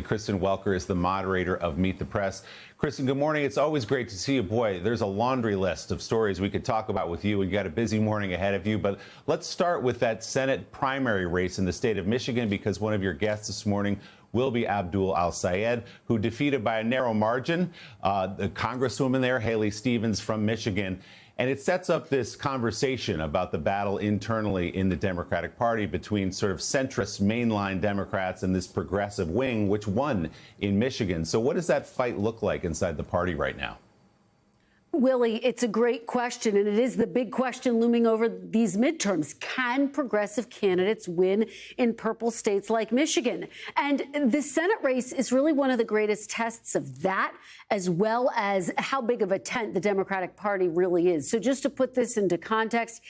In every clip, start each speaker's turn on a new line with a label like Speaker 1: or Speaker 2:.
Speaker 1: Kristen Welker is the moderator of Meet the Press. Kristen, good morning. It's always great to see you. Boy, there's a laundry list of stories we could talk about with you, and you got a busy morning ahead of you. But let's start with that Senate primary race in the state of Michigan, because one of your guests this morning will be Abdul El-Sayed, who defeated by a narrow margin the Congresswoman there, Haley Stevens from Michigan. And it sets up this conversation about the battle internally in the Democratic Party between sort of centrist mainline Democrats and this progressive wing, which won in Michigan. So what does that fight look like inside the party right now?
Speaker 2: Willie, it's a great question, and it is the big question looming over these midterms. Can progressive candidates win in purple states like Michigan? And the Senate race is really one of the greatest tests of that, as well as how big of a tent the Democratic Party really is. So just to put this into context,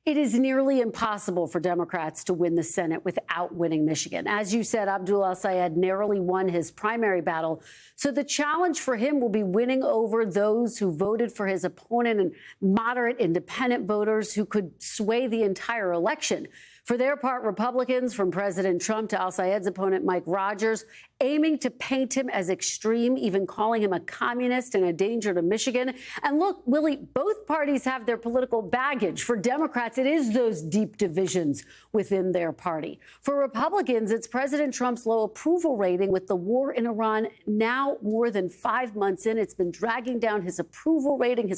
Speaker 2: it is nearly impossible for Democrats to win the Senate without winning Michigan. As you said, Abdul El-Sayed narrowly won his primary battle. So the challenge for him will be winning over those who voted for his opponent and moderate independent voters who could sway the entire election. For their part, Republicans, from President Trump to El-Sayed's opponent, Mike Rogers, aiming to paint him as extreme, even calling him a communist and a danger to Michigan. And look, Willie, both parties have their political baggage. For Democrats, it is those deep divisions within their party. For Republicans, it's President Trump's low approval rating with the war in Iran now more than 5 months in. It's been dragging down his approval rating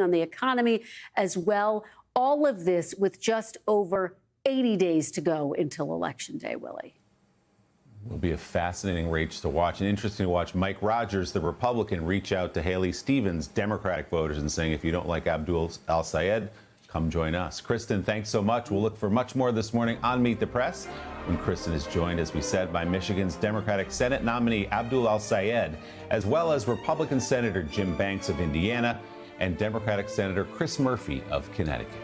Speaker 2: on the economy as well. All of this with just over 80 days to go until Election Day, Willie.
Speaker 1: Will be a fascinating race to watch, and interesting to watch Mike Rogers, the Republican, reach out to Haley Stevens, Democratic voters, and saying, if you don't like Abdul El-Sayed, come join us. Kristen, thanks so much. We'll look for much more this morning on Meet the Press, when Kristen is joined, as we said, by Michigan's Democratic Senate nominee Abdul El-Sayed, as well as Republican Senator Jim Banks of Indiana and Democratic Senator Chris Murphy of Connecticut.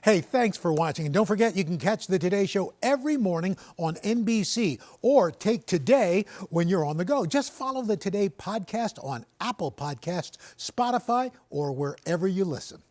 Speaker 3: Hey, thanks for watching. And don't forget, you can catch the Today Show every morning on NBC, or take Today when you're on the go. Just follow the Today podcast on Apple Podcasts, Spotify, or wherever you listen.